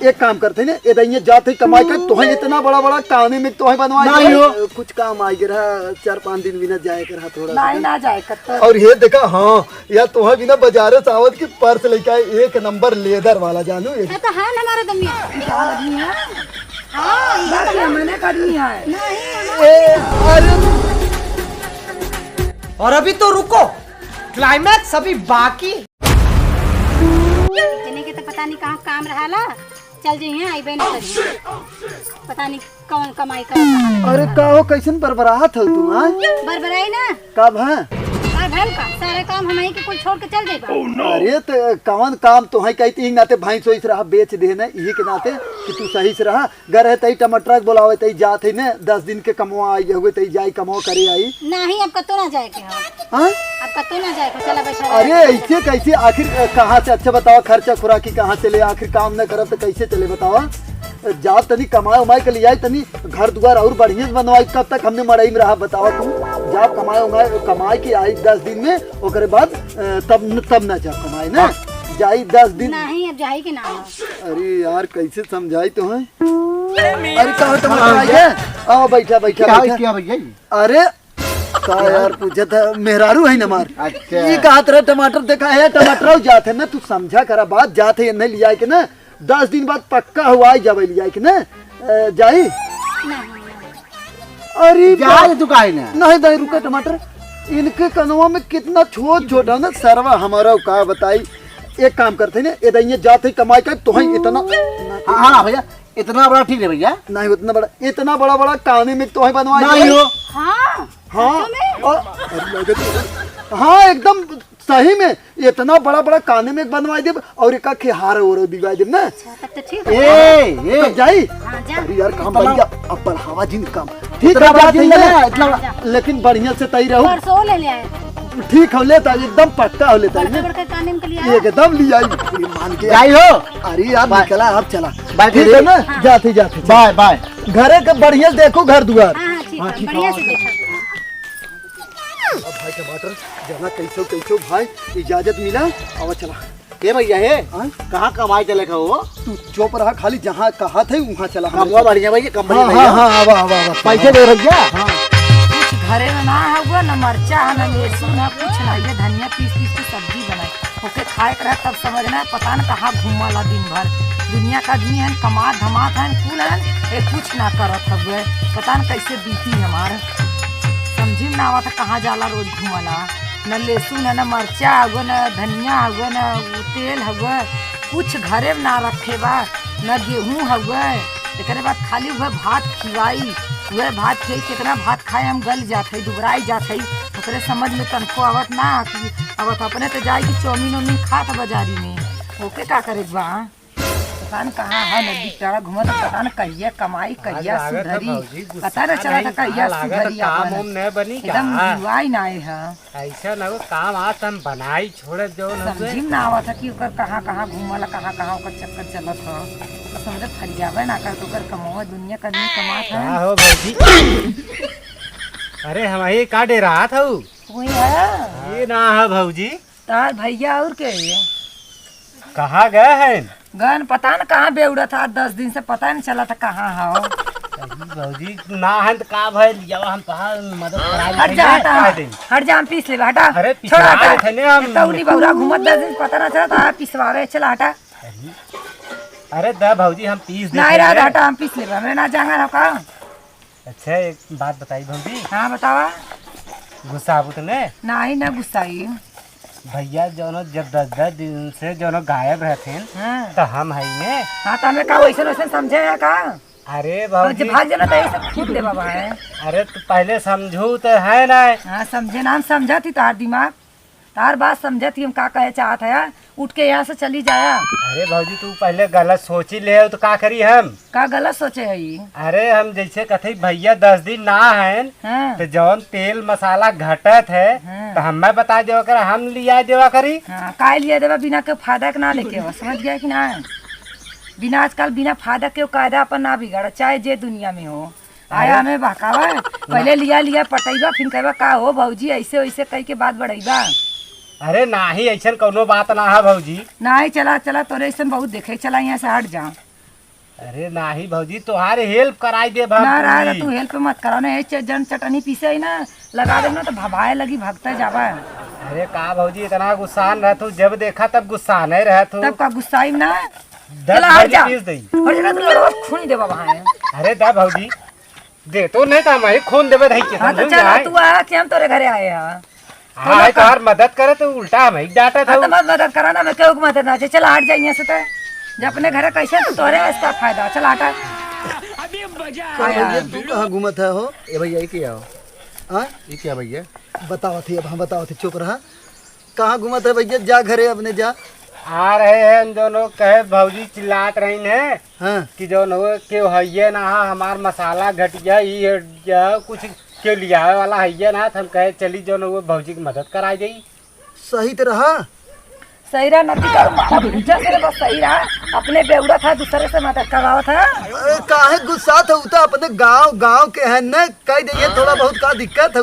एक काम करते ना ये जाते कमाई कर तो इतना बड़ा बड़ा काम में तो बनवा कुछ काम आई गिरा 4-5 दिन बिना जाए कर थोड़ा नहीं ना जाए कर और ये देखा हाँ या तो बिना बाजारे सावत की पर्स लेके आए 1 नंबर लेदर वाला जानू ये तो है हमारा दमिया आदमी है। हां ये मैंने करनी है अरे और अभी तो रुको, क्लाइमैक्स अभी बाकी। इतने के तो पता नहीं कहाँ काम रहा चल जाइए आई बहन पता नहीं कौन कमाई कर अरे का हो कैसन बरबराहत हो तुम बरबराई ना कब है भैल का सारे काम हमारी के कुल छोड़ के चल जाइबा अरे तो कौन काम तो है कहती ही नाते भाई सोई से रहा बेच दे ना यही के नाते कि तू सही से रहा घर है तई टमाटर बोलावे तई जात है ना 10 दिन के कमवा आई हुए तई जाई कमो करे आई नहीं अब कतो ना जाए के हां अब कतो ना जाए के चला बैठा अरे ऐसे कैसे आखिर कहाँ से अच्छा बताओ खर्चा खुराकी कहाँ से ले आखिर काम न करब तो कैसे चले बताओ जा तनी कमाए उमाए के लिए आई तनी घर दुआर और बढ़िया बनवाई कब तक हमने मड़ई में रहा बताओ तुम जब कमाए की आई 10 दिन में ओकरे बाद तब ना जब कमाए ना जाई 10 दिन नहीं अब जाई के ना अरे यार कैसे समझाई तो है अरे कहो टमाटर आओ बैठा क्या भैया अरे का यार पूछा था मेहरारू है ना मार ये कहा तरह टमाटर देखा है टमाटर जाते ना तू समझा करा बात जाते नहीं लिया के ना 10 दिन बाद पक्का हुआ जब लिया कि ना जाई अरे जाए तू काहे ना नहीं दे रुका टमाटर इनके कनवा में कितना छोटा ना सरवा हमारा का बताई एक काम करते ना ये जाते कमाई कर तो इतना हाँ भैया इतना बड़ा ठीक है भैया नहीं इतना बड़ा काने में तो बनवा नहीं हो हाँ एकदम सही में इतना बड़ा काने में बनवा दे और एक हार और दिवा दे ना ठीक जाई हां जा अरे यार काम बढ़िया अब बढ़ावा जिन काम ठीक है इतना लेकिन बढ़िया से तई रहू परसों ले ले ठीक हो लेता एकदम पक्का हो लेता है बड़का काने में के लिए एकदम लिया मान के जाई हो अरे यार निकला अब चला बाय ठीक है ना जाते बाय बाय घरे के बढ़िया देखो घर दुआर हां ठीक है बढ़िया से देखा अब भाई टमाटर जाना कैसो भाई इजाजत मिला अब चला के भैया है कहाँ कमाई चले का वो तू चुप रहा खाली जहाँ कहा थे वहाँ चला कमवा बढ़िया भैया कंपनी भैया हाँ पैसे दे भैया कुछ घरे में ना हुआ ना मरचा है ना लहसुन है कुछ ना ये धनिया पीस के सब्जी बनाई ओके खाए कर तब समझना पता न कहाँ घूमला दिन भर दुनिया का आदमी है कमात धमात है कुल है कुछ ना करत हुए पता न कैसे बीती हमारे समझी में ना आवा था कहाँ जाला रोज घूमला न लहसुन है न मरचा हुआ न धनिया हुआ न तेल हुआ कुछ घरे में ना रखे बा न गेहूँ हुआ एक बाद खाली हुआ भात खिवाई वह भात खाई कितना भात खाए हम गल जाते दुबराई जाते ओकरे समझ में तनको आवत ना आवत अपने तो जाए कि चौमीन वोमीन खात बाजारी में ओके का करे बा पता न कहाँ है नदी टाड़ा घूमत पता न कहिया कमाई कहिया सुधरी पता न चला था कहिया सुधरी काम उम नहीं बनी एकदम जुआई ना है ऐसा ना काम आज हम बनाई छोड़ जो समझी में ना आवा था कि ओकर कहाँ घूमला कहाँ ओकर चक्कर चलत ह समझ फरियावे ना कर ओकर कमावा दुनिया का नहीं कमात है हो भौजी अरे हम ये का डे रहा था कोई है ये ना है भौजी तार भैया और के कहाँ गए हैं गन पता न कहाँ बेउड़ा था 10 दिन से पता नहीं चला था कहाँ हो भौजी ना है तो का भाई जब हम कहा मदद हट जा हट जा हम पीस ले हटा अरे छोड़ा थे ने हम तौली बौरा घूमत 10 दिन पता ना चला था पिसवावे चला हटा अरे दा भौजी हम पीस दे नहीं रहा हटा हम पीस ले हमने ना जांगा ना का अच्छा एक बात बताई भौजी हां बतावा गुस्सा आबू तो ने नहीं ना गुस्साई भैया जो जब 10 दिन से जो गायब रहते हां तो हम है ने हां तो हमें का वैसे समझे है का अरे भौजी भाग जाना तो ऐसे खुद ले बाबा है अरे तो पहले समझू तो है ना हां समझे ना समझा थी तार दिमाग तार बात समझा थी हम का कहे चाहत है उठ के यहाँ से चली जाया अरे भौजी तू पहले गलत सोची ले तो का करी हम का गलत सोचे है अरे हम जैसे कथे भैया 10 दिन ना है तो जौन तेल मसाला घटत है तो हमें बता देवा कर हम लिया देवा करी का लिया देवा बिना के फायदा के ना लेके समझ गया कि ना बिना आजकल बिना फायदा के कायदा अपन ना बिगड़ चाहे जे दुनिया में हो आया हमें बहकावा पहले लिया पटैबा फिर कहबा का हो भौजी ऐसे वैसे कह के बात बढ़ेबा अरे नाही ऐसा कोनो बात ना है भौजी नहीं चला तोरे ऐसा बहुत देखे चला यहाँ से हट जा अरे नाही भौजी तुम्हारे हेल्प कराई दे ना रहा पूरी। तू हेल्प मत करो ना जन चटनी पीसे ही ना लगा देना तो भभाए लगी भगता जावा। अरे का भौजी इतना गुस्सान रह तू, जब देखा तब गुस्सा नहीं रह तू। तब का गुस्सा ही ना। 10 चला हट भौजी जा। पीस दई। और जगह तू लड़वा खून देवा वहां। अरे दा भौजी दे तो नहीं था मैं खून देवे रही के हां तो समझ चल जाए। तू आ कि हम तोरे घरे आए हां। हां तार मदद करे तो उल्टा हमें डांटा था। हां तो मदद करा ना मैं क्यों मदद ना चल हट जा यहां से तो जब अपने घरे कैसे तो तोरे इसका फायदा। चल हटा। भैया तू कहाँ घूमत है हो? ए भैया ये क्या हो? हाँ ये क्या भैया? बताओ थे, अब हाँ बताओ थे, चुप रहा। कहाँ घूमत है भैया? जा घरे अपने जा। आ रहे हैं हम दोनों कहे भौजी चिल्लात रही है हाँ कि जो हो के हइये ना हमार मसाला घटिया ये कुछ के लिया वाला हइये ना, हम कहे चली जो वो भौजी की मदद कराई जाई। सही तो रहा। सही रहा नती करो मारा भूजा से बस सही रहा। अपने बेउड़ा था दूसरे से मदद करवावा था। अरे काहे गुस्सा था? उता अपने गांव के है न, कह दे थोड़ा बहुत का दिक्कत है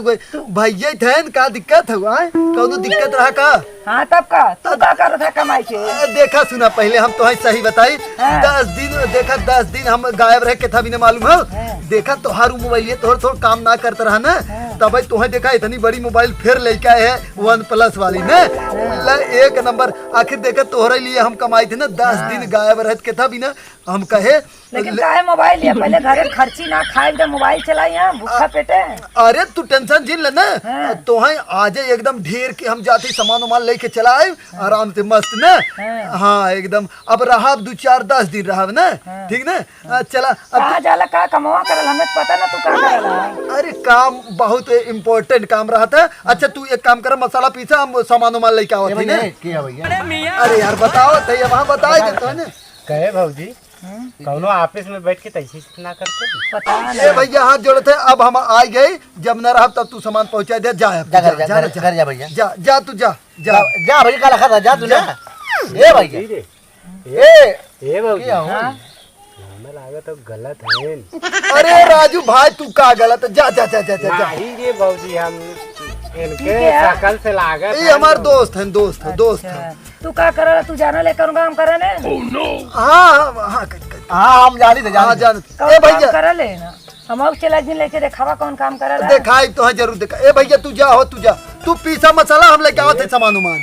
भैया थे न, का दिक्कत है कौनो दिक्कत रहा का? हाँ तब का तू का कर रहा कमाई के? देखा सुना पहले हम तो सही बताई। हाँ। 10 दिन देखा 10 दिन हम गायब रह के था भी न मालूम है। देखा तोहार मोबाइल थोड़ा काम ना करता रहा ना, तब तुम्हें देखा इतनी बड़ी मोबाइल फिर लेके आए है OnePlus वाली ने, एक नंबर। आखिर देखा तोहरे लिए हम कमाई थे ना, 10 दिन गायब रह के था भी ना, हम कहे लेकिन काहे मोबाइल लिया? पहले घरे खर्ची ना खाए जब मोबाइल चलाई यहाँ भूखा पेटे। अरे तू टेंशन झील ले ना। हाँ। तोहें आज एकदम ढेर के हम जाते सामान वामान लेके चला आए आराम से मस्त ना। हाँ एकदम। अब रहा 2-4-10 दिन रहा ना, ठीक ना। चला अब कहाँ जाला का कमावा करल हमें पता ना तू का करल। अरे काम बहुत इम्पोर्टेंट काम रहा था। अच्छा तू एक काम कर, मसाला पीसा, हम सामान वामान लेके आओ थी ना। क्या भैया? अरे यार बताओ तो वहाँ बता देते ना। कहे भौजी कौनो ऑफिस में बैठ के तैसी ना करते। पता ए भैया हाथ जोड़े थे, अब हम आ गए। जब न रहा तब तू सामान पहुंचा दे। जा जा भैया। जा तू जा जा। जा भैया का लखा था जा तू ना। ए भैया ए भौजी क्या हो? हमें लगा तो गलत है। अरे राजू भाई तू का गलत है? जा जा जा जा जा जा। नहीं रे भौजी हम इनके है? शकल से लागत ये हमारे दोस्त हैं, दोस्त हैं। तू का करल? तू जाना लेकर काम करे ने? हाँ हाँ हाँ हम जानी थे हाँ जानी। जान। ए भैया करल है ना हम चला दिन लेके देखावा कौन काम करल है। दिखाई तो है जरूर देखा। ए भैया तू जा हो, तू जा, तू पीसा मसाला, हम लेके आवत है सामान उमान।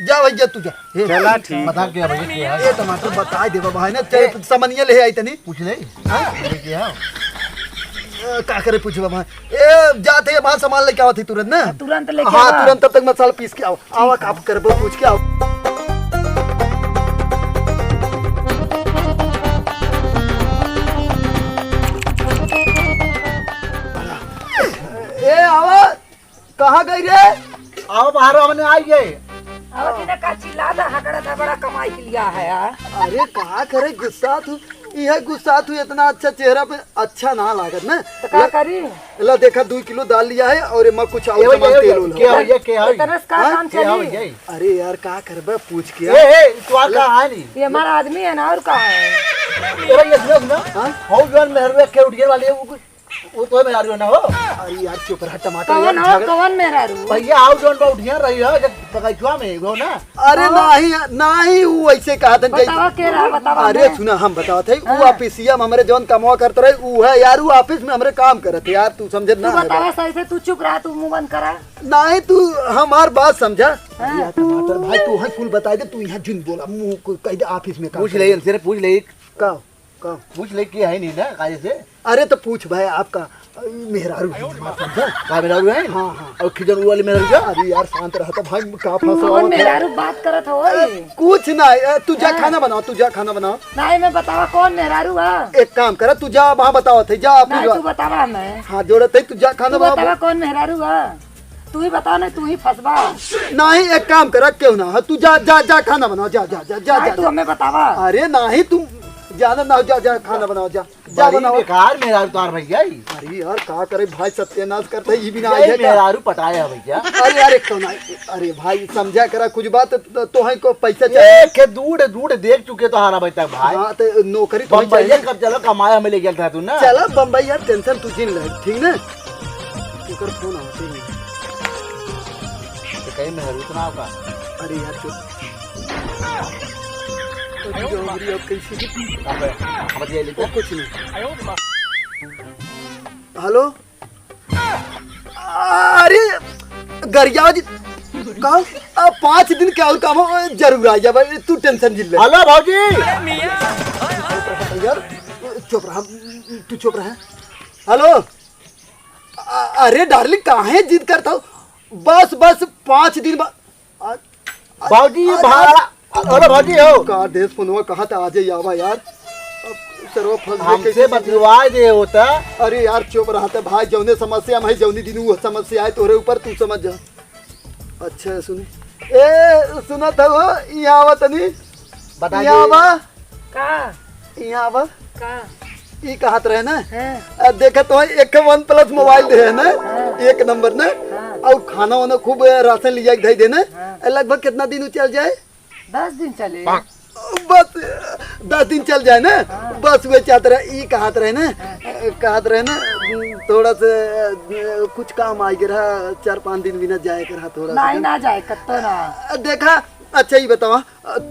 जा भैया तू जा। चला ठीक। बता क्या भैया क्या है? ए टमाटर बता दे भाई ना, तेरे सामानिया ले आई तनी। पूछ ले। क्या है? का करे पूछ बाबा। ए जाते वहां सामान लेके आवत है तुरंत ना। तुरंत लेके हाँ आवा। तुरंत, तब तक मसाला पीस के आओ। आवा आप करबो, पूछ के आओ। ए आवा कहाँ गई रे? आओ बाहर हमने आ गए। अब दिन का चिल्ला था हकड़ा था बड़ा कमाई के लिया है यार। अरे कहाँ करे गुस्सा तू? यह गुस्सा तू इतना अच्छा चेहरा पे अच्छा ना लागत ना। तो का करी? ला देखा 2 किलो दाल लिया है और मैं कुछ और ए सामान भैया तेल क्या उल। भैया क्या है? तरस का हाँ? काम क्या चली। भैया? अरे यार का करबे पूछ के। ए तू आ कहाँ है नहीं? ये हमारा आदमी है ना और का है? ए भैया सुनो ना। हाँ? हो जवान मेहरवे के उठ गए वाले वो तो मैं आ रही हो ना हो। अरे यार चुप रहा टमाटर कौन यार हो झगड़ा- कौन मेरा रू? भैया आओ जवान उठ गया रही हो जब पकाइचुआ में वो ना। अरे नहीं वो ऐसे कहा था बतावा के रहा बतावा। अरे सुना हम बतावत है वो ऑफिसिया में हमरे जौन कमवा करते रहे वो है यार, वो ऑफिस में हमरे काम करत है यार, तू समझे तू ना है बतावा बात। सही से तू चुप रहा तू मुंह बंद करा। नहीं तू हमार बात समझा। यार टमाटर भाई तू है फुल बता दे, तू यहाँ जुन बोला मुंह को कह दे ऑफिस में काम पूछ ले इनसे पूछ ले का का। पूछ ले कि है नहीं ना काहे से। अरे तो पूछ भाई आपका मेहरारू है, समझा? का मेरा है? हाँ हाँ। और खिजन वाले मेरा जा। अरे यार शांत रहा था भाई, का फंसा कौन मेरा रू बात करत हो? कुछ नहीं। तू जा खाना बनाओ, तू जा खाना बनाओ। नहीं मैं बतावा कौन मेरा रू है? एक काम कर, तू जा वहाँ बताओ थे, जा नहीं तू अपनी बतावा मैं। हाँ जोड़े थे, तू जा खाना तू बनाओ। बतावा कौन मेरा रू है? तू ही बता ना तू ही फंसबा। नहीं एक काम कर, क्यों ना तू जा जा जा खाना बनाओ, जा जा जा जा नहीं तू जा। हमें बतावा। अरे नहीं तुम जाना ना, जा जा खाना बनाओ, जा जा बड़ी बनाओ। बेकार मेरा तार भैया अरे यार का करे भाई, सत्यानाश करते ही भी ना ये आए क्या? मेरा पटाया भैया। अरे अरे क्यों ना? अरे भाई समझा करा कुछ बात तो है को पैसा चाहिए। एक के दूध दूध देख चुके तो हारा बच्चा भाई। हाँ तो नौकरी तो बम्बई चाहिए। कब चलो कमाया हमें ले गया था तू ना। चला बम्बई यार, टेंशन तू जिन ले, ठीक ना? तुकर फोन आते ही। कहीं मेहरू सुनाओ का। अरे यार चुप। अरे अब कैसे कुछ नहीं। हेलो अरे गरिया जी कहा 5 दिन क्या और काम हो जरूर आ जा भाई तू टेंशन जिल ले। हेलो भाजी यार चुप रहा तू चुप रहा। हेलो अरे डार्लिंग कहाँ है जिद करता हूँ बस 5 दिन बाद भाजी भाड़ा। अरे भाजी हो का देश फोनवा कहा था आज ही आवा यार सर्व फल हमसे बतवाए दे होता। अरे यार चुप रहा था भाई जौने समस्या में जौनी दिन वो समस्या है तोरे ऊपर तू समझ जा। अच्छा सुन ए सुना था वो यहाँ आवा तनी बताइए। यहाँ आवा का यहाँ आवा का ई कहत रहे ना हाँ। देखा तो एक OnePlus मोबाइल दे है ना 1 नंबर ना और खाना वाना खूब राशन लिया के दे ना लगभग कितना दिन चल जाए 10 दिन चले बस 10 दिन चल जाए ना बस वे चाहते रहे ई कहत रहे ना थोड़ा सा कुछ काम आ गया 4-5 दिन बिना जाए कर थोड़ा नहीं ना जाए कत्तो ना देखा अच्छा ही बतावा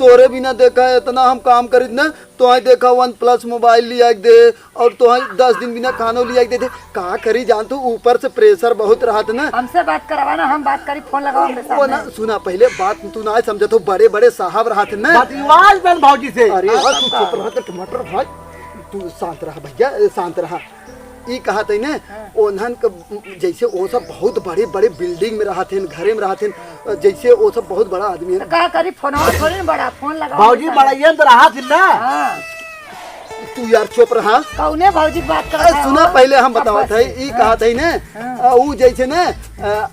तोरे बिना देखा इतना हम काम करी ना तो देखा OnePlus मोबाइल लिया के दे और तो 10 दिन बिना खाना लिया के दे का करी जान तू ऊपर से प्रेशर बहुत रहा था ना। हमसे बात करवा ना हम बात करी फोन लगाओ हमरे वो ना सामने। सुना पहले बात तू ना समझा तो बड़े साहब रहा थे ना बतवाज बन भाजी से। अरे यार तू चुप रहा टमाटर भाई तू शांत रहा भैया शांत रहा। ई कहा थे ना ओनहन जैसे वो सब बहुत बड़े बिल्डिंग में रहते हैं घरे में रहते हैं जैसे वो सब बहुत बड़ा आदमी है। तो का करी फोनवा थोड़ी बड़ा फोन लगाओ भाजी बड़ा ये अंदर रहा थी ना। हां तू यार चुप रहा। कौने भौजी बात कर सुना पहले हम बतावा थे ई कहा थे ना वो जैसे ना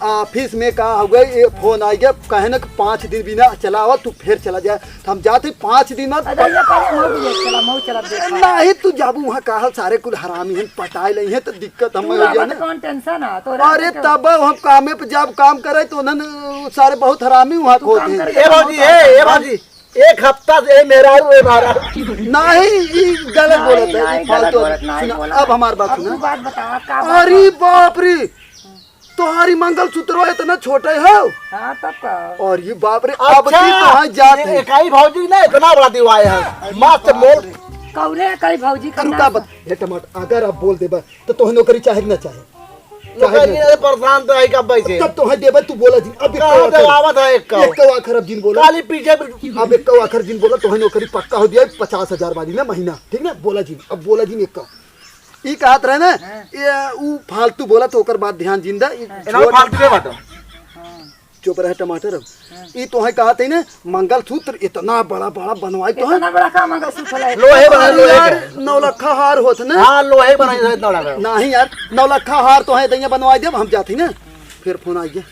ऑफिस में का हो गए फोन आ गया कहे ना 5 दिन बिना चला हुआ तू फिर चला जाए तो हम जाते 5 दिन बाद मऊ चला देखा नहीं तू जाबू वहाँ कहा सारे कुल हरामी हैं पटाए नहीं है तो दिक्कत हमें हो गया ना। कौन टेंशन है तो अरे तब हम कामे पे जब काम करे तो उन्होंने सारे बहुत हरामी वहाँ होते हैं। ए भाजी 1 हफ्ता से मेरा नहीं ई गलत बोलत है ई फालतू सुना अब हमारी बात सुना। बात बता का अरे बाप रे तुम्हारी मंगलसूत्र इतना छोटा है हां तब का और ये बाप रे अब की कहाँ जात है इकाई भाजी ना इतना बड़ा दिवाए है मस्त मोल कौने कई भौजी का रुका बत ये टमाटर अगर आप बोल देबा तो तोह नौकरी चाहे ना चाहे परेशान तो है कब से तब तो है देबा तू बोला जी अब आवत है एक खरब दिन बोला काली पीछे अब 1 आखिर दिन बोला तो नौकरी पक्का हो दिया 50,000 वाली ना महीना ठीक ना बोला जी अब बोला जी 1 ई कहत रहे ना ये ऊ फालतू बोला तो ओकर बाद ध्यान जिंदा फालतू के बात चुप रहे टमाटर अब ई तो है कहत है ना मंगलसूत्र इतना बड़ा बनवाई तो है इतना बड़ा का मंगलसूत्र है लोहे बना यार 9 लाख हार होत ना। हां लोहे बनाई है इतना बड़ा नहीं यार 9 लाख हार तो है दैया बनवाई दे हम जाते ना फिर फोन आ गया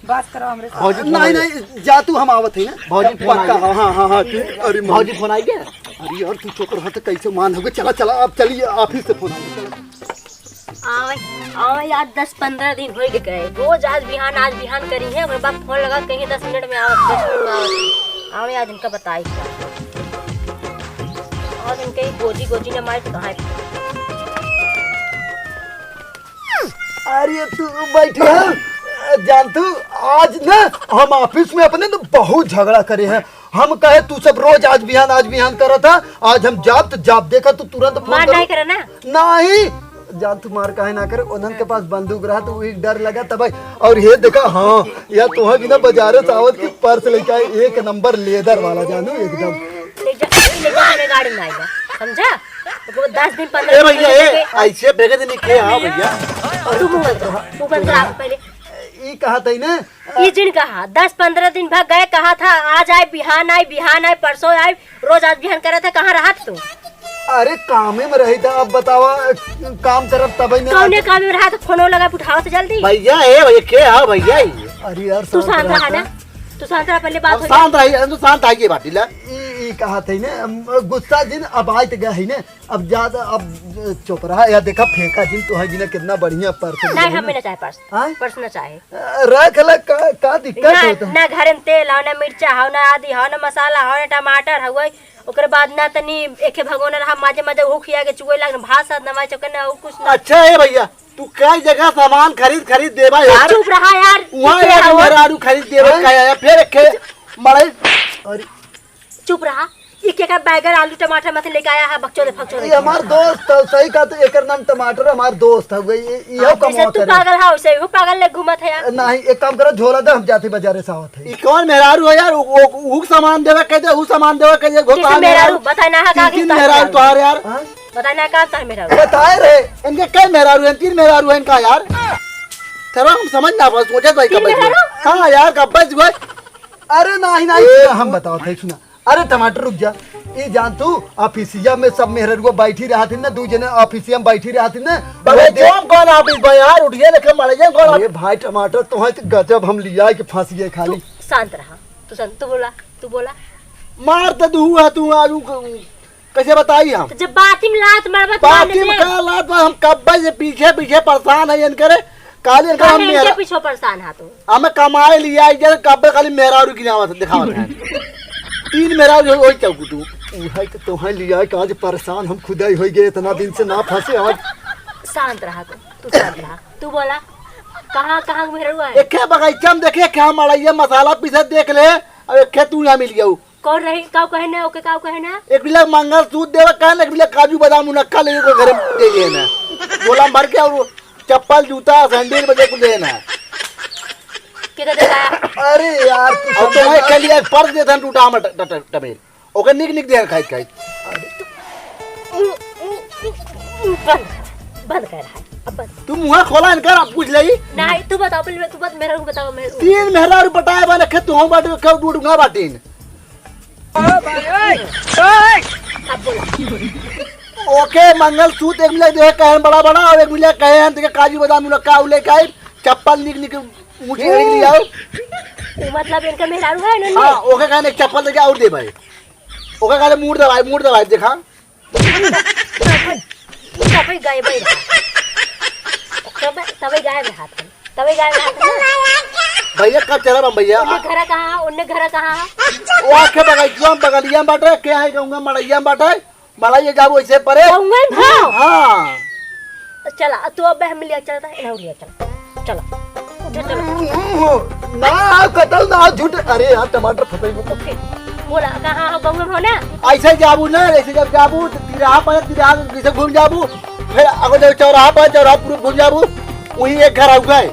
बात करो हमरे साथ। नहीं जा तू हम आवत है ना भौजी फोन पक्का हां अरे भाजी फोन आई गया। अरे यार तू चुप रहा तो कैसे मान होगे चला अब चलिए ऑफिस से फोन आ गया आओ यार 10-15 दिन हो गए रोज आज बिहान करी है ओकर बाद फोन लगा कहीं 10 मिनट में आओ 10 मिनट में आओ आज इनका बताई और इनके गोजी ने मार कहाँ है। अरे तू बैठे है जान तू आज ना हम ऑफिस में अपने तो बहुत झगड़ा करे हैं हम कहे तू सब रोज आज बिहान कर रहा था आज हम जाप देखा तू तुरंत फोन मार नहीं करे ना नहीं जान तू मार काहे ना करे उन्हन के पास बंदूक रहा तो वही डर लगा तब और ये देखा हाँ यार तुम्हें बिना बाजारे सावत की पर्स लेके आए 1 नंबर लेदर वाला जानू एकदम ले गाड़ी में आएगा समझा तो 10 दिन 15 भैया ऐसे बेगे दिन के हां भैया तू बंद कर पहले ई कहा था ना ई दिन कहा 10-15 दिन भाग गए कहा था आज आए बिहान आए परसों आए रोज आज बिहान कर रहा था कहाँ रहा तू अरे कामे में रही था अब बतावा काम करब तब कौने काम में रहा तो फोन लगा उठाओ तो जल्दी भैया है भैया के हां भैया अरे यार तू शांत रहा ना तू शांत रहा पहले बात हो शांत रही तू शांत आइए बाटीला ई कहा था ना गुस्सा जिन अब आयत गया है ना अब ज्यादा अब चुप रहा या देखा फेंका जिन तो है जिन कितना बढ़िया पर्स नहीं हमें ना चाहे हाँ? पर्स ना चाहे रख ल का दिक्कत होता ना घर में तेल हो ना मिर्चा हो ना आदि हो ना मसाला हो ना टमाटर हो ओकर बाद ना तनी एके भगोन रहा माजे हुखिया के चुए लाग भात नवाई चकन ना कुछ ना। अच्छा है भैया तू कई जगह सामान खरीद देबा यार चुप रहा यार वहां यार आलू खरीद देबा का फिर के मड़ई अरे चुप रहा एक एक बैगन आलू टमाटर मत लेके आया है बकचोदे फकचोदे। ये हमार दोस्त है, सही का तो एकर नाम टमाटर हमार दोस्त है। ये जैसे कमाओ तू करे पागल है वैसे वो पागल ले घूमत है यार। नहीं, एक काम करो, झोला दे, हम जाते बाजारे से आवत है। ई कौन मेहरारू है यार? वो सामान देवे कहते, वो सामान देवे कहते, वो किसी मेहरारू बताए ना है का तीन मेहरारू तो यार हाँ? बताए ना का है मेहरारू। बताए रे इनके कई मेहरारू हैं, 3 मेहरारू हैं इनका यार। तेरा हम समझ ना पास सोचे भाई कब हाँ यार कब बच गए। अरे नहीं नहीं, हम बताओ थे, सुना। अरे टमाटर रुक जा, ये जान तू ऑफिसिया में सब मेहरुआ बैठी रहा थी ना, 2 जने ऑफिसिया में बैठी रहा थी ना। जोम कौन ऑफिस भाई यार? उठिए लेके मर जाए कौन? अरे भाई टमाटर तो है गजब, हम लिया कि फंसिए खाली। शांत रहा तू बोला मार तो तू है तू आलू कैसे बताई हम? तो जब बाती में लात मारबा तो बाकी में का लात हम कब से पीछे पीछे परेशान है इनकरे काली इनका हम मेरा पीछे परेशान है तू। हमें कमाए लिया इधर कब खाली मेहरारू की नाम दिखावत है। 3 मेहरारू वही चौकू तू उहे के तो है लिया कि आज परेशान हम खुदा ही हो गए, इतना दिन से ना फंसे आज। शांत रहा तू शांत रहा। तू बोला कहाँ मेहरुआ है? एक बगीचा में देखे क्या मड़ाइया मसाला पीसे देख ले। अब एक तू यहाँ मिल गया कौन रही काऊ कहना ओके काऊ कहना एक बिला मंगल सूद देवा कहना, एक बिला काजू बादाम मुनक्का ले को घर में दे देना, बोला भर के और चप्पल जूता सैंडल बजे को देना। किधर देगा? अरे यार और तो है के लिए पर्स दे धन टूटा हम टमेल ओके निक दे खाई बंद कर रहा है अब बंद। तू मुंह खोला इनकर आप पूछ ले नहीं तू बताओ पहले तू बात मेरा को बताओ मेरे 3 मेहरारू पटाए बने खे तू हम बाटे कब डूडूंगा बाटीन अब बोला। ओके मंगल सूत्र एक मिले दे कहन बड़ा बड़ा और एक मिले कहन ते काजू बादाम मुनक्का उले काई चप्पल निक मुझे ले आओ। मतलब इनका मेहरारू है इन्होंने। हां ओके कहने एक चप्पल दे और दे भाई ओके कहले मूड दवाई देखा तभी गायब ही तभी गायब हाथ तभी गायब हाथ। भैया कब चला बम भैया उन्ने घर कहाँ वो आके बगैचुआ बगलिया बाटे के है कहूंगा मड़ैया बाटे मड़ैया जाबो ऐसे परे हां चला तू अब हम लिया चलता है लिया चला ना कतल ना झूठ। अरे यार टमाटर फटे बोला कहाँ हो गंगा होना ऐसे जाबू ना ऐसे जब जाबू तिराहा पर तिराहा जैसे घूम जाबू फिर अगर जब चौराहा पूरा घूम जाबू वही एक घर आ गए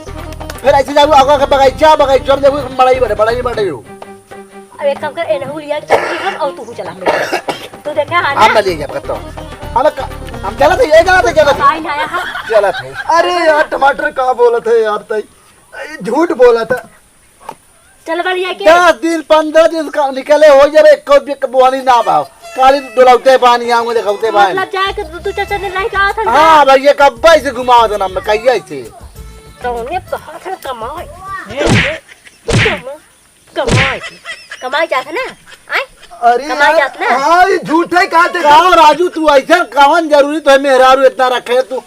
फिर ऐसे जाबू आगे का बगीचा में देखो मड़ाई बड़े अब एक काम कर एनहु लिया चलती हम और तू चला तू देखा हां हम ले जा करता हम चला थे। अरे यार टमाटर कहाँ बोला था यार, तई झूठ बोला था। चल बढ़िया के 10 दिन 15 दिन का निकले हो जाए एक बुआनी ना भाव काली डोलाते पानी आऊंगे देखते पानी मतलब जाए के तू चाचा ने रह का था। हां भैया कब से घुमाओ था ना मैं कहिए से तो ने कहा था कमाई जाता ना आए अरे हाँ ये झूठे कहते राजू तू ऐसा कवन जरूरी तो है मेहरारू इतना रखे तू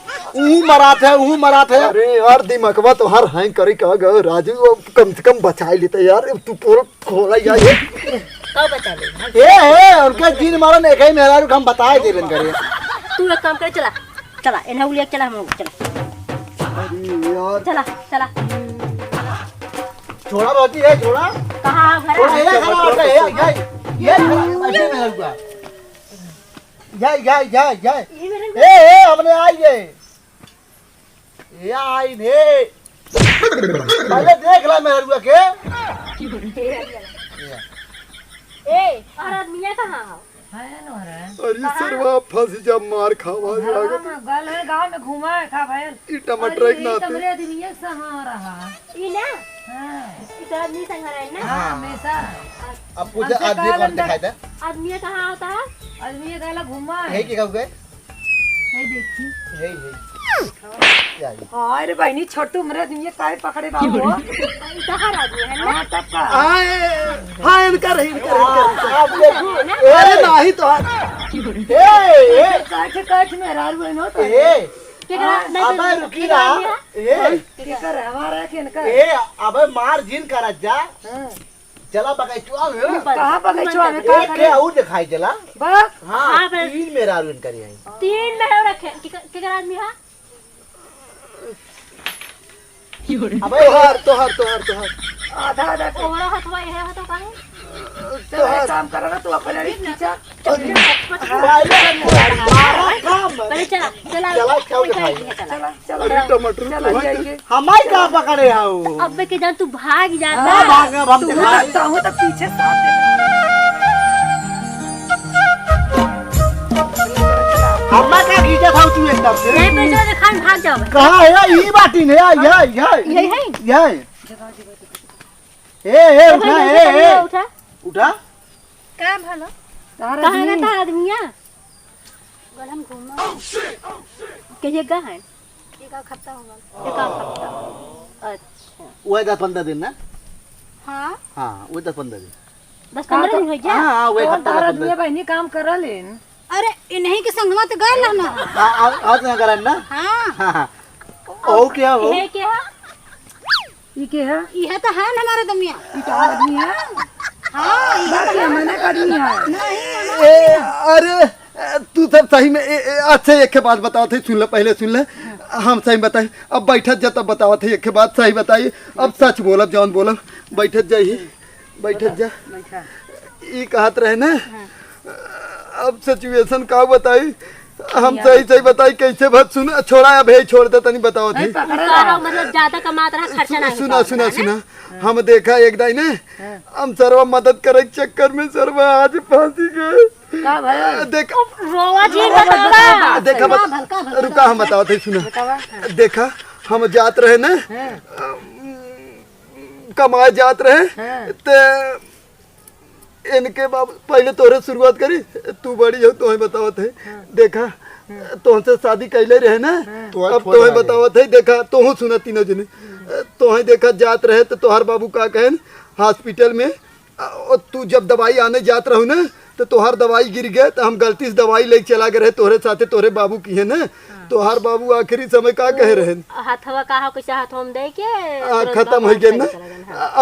मरा थे। अरे यार दिमागवा तो हर हैंग करे का गए राजू वो कम से कम बचा लेते यार, तू पूरा खोला यार कब बचा ले ए उनके दिन मारन एक ही मेहरारू हम बताए दे करे। तू एक काम कर चला एनहु लिया चला हम चला। अरे यार चला छोड़ा बाती है छोड़ा कहां घर छोड़ा ये मेहरारू ए हमने आई ये आई ने पहले देख ला मेहरुआ के ए और आदमी कहां है ना रे अरे सरवा फंस जा मार खावा जाएगा। गल है गांव में घुमा खा भाई ई टमाटर एक नाते तमरे दिनिया सहा रहा ई ना हां इस आदमी संग रहा है ना हां हमेशा। अब कुछ आदमी कौन दिखाई दे आदमी कहां होता है? आदमी गला घुमा है कि कब गए है देखी है अरे बहनी छोटू मेरे दिनिया काय पकड़े बाबू कहां आदमी है ना हां तब का हाँ इनका रही आप देखो अरे नहीं तो ए काट मेरा बहनो तो अबे रुकी रहा के कर हमारा किनका अबे मार जिन कर जा चला बगैचुआ में कहां बगैचुआ में का के और दिखाई चला बस हां 3 मेरा रुन करी है 3 में रखे के कर आदमी है अबे तोहार आधा ओरा हथवा है तो काहे चल एक काम करोगा तू अपने पीछा पहले चला चला चला क्या दिखाई चला चला टमाटर चला जाइए हमारी कहाँ पकड़े हो अब के जान तू भाग ना जाता भाग अब हम तू दिखा लगता हूँ तो पीछे साथ दे हमारा क्या खींचा था तू एकदम से नहीं पे चला खान भाग जाओ कहाँ है ये बाटी ने यही है ये ए उठा ए उठा उठा का भलो तारा कहाँ आदमी रहता आदमिया गल हम घूमा के जगह है एक खत्ता होगा एक खत्ता अच्छा वो 10-15 दिन ना हाँ हाँ वो 10-15 दिन 10-15 दिन हो जा हाँ वो तारा आदमी बहनी काम कर लेन अरे इन्हीं के संगवा तो गए ना आज ना करन ना हाँ ओ क्या हो ये क्या ये के है ये तो है ना हमारे दमिया ये तो आदमी है हाँ बाकी मैंने आदमी है ए अरे तू सब सही में अच्छा एक के बात बताओ थे सुन ले पहले सुन ले हम सही बताए अब बैठत जा तब बताओ थे एक के बात सही बताइए अब सच बोलब जौन बोलब बैठत जाइए बैठत जा ये कहत रहे ना अब सिचुएशन का बताई हम सही सही बताई कैसे बात सुन छोड़ा अब है छोड़ दे तनी बताओ थे मतलब ज्यादा कमात रहा खर्चा ना सुना सुना सुना हम देखा एक दाई ने हम सर्व मदद करे के चक्कर में सर्व आज फांसी गए का भाई देखा रोवा जी बतावा देखा रुका हम बताओ थे सुना देखा हम जात रहे ना कमाए जात रहे ते इनके बाप पहले तोरे शुरुआत करी तू बड़ी हो तो बताओ थे देखा तुमसे शादी कैले रहे ना अब तुम्हें बताओ थे देखा तुम सुना तीनों जने तुम्हें देखा जात रहे तो तोहर बाबू का कहन हॉस्पिटल में और तू जब दवाई आने जात रहो ना तो तोहर दवाई गिर गए तो हम गलती से दवाई लेके चला गए रहे तोहरे साथे तोहरे बाबू की है ना तोहर बाबू आखिरी समय का कहे रहे हाथवा कहा कैसे हाथ हम दे के खत्म हो गए ना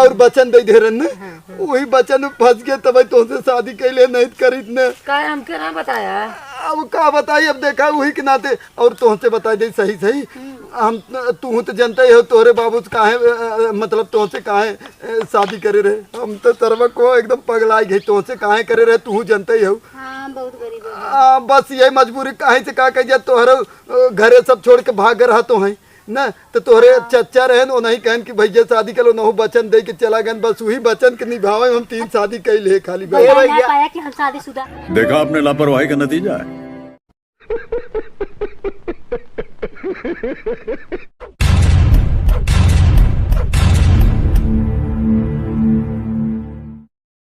और बचन दे दे रहे ना वही बचन में फंस गए तब तुमसे शादी कैले नहीं करी न का हमके ना बताया अब का बताई अब देखा वही के नाते और तुमसे बता दे सही सही हम तू तो जनता ही हो तोहरे बाबू से काहे मतलब तुमसे काहे शादी करे रहे हम तो सर्व को एकदम पगलाई गई तुमसे काहे करे रहे तू जनता ही हो हाँ बहुत गरीब बस यही मजबूरी काहे से का कह तोहरे घरे सब छोड़ के भाग रहा तो है ना तो तोहरे चच्चा रहे वो नहीं कहन कि भैया शादी करो नहु वचन दे के चला गए बस वही वचन के निभावे हम 3 शादी कैले खाली भैया पाया कि हम शादीशुदा देखा आपने लापरवाही का नतीजा है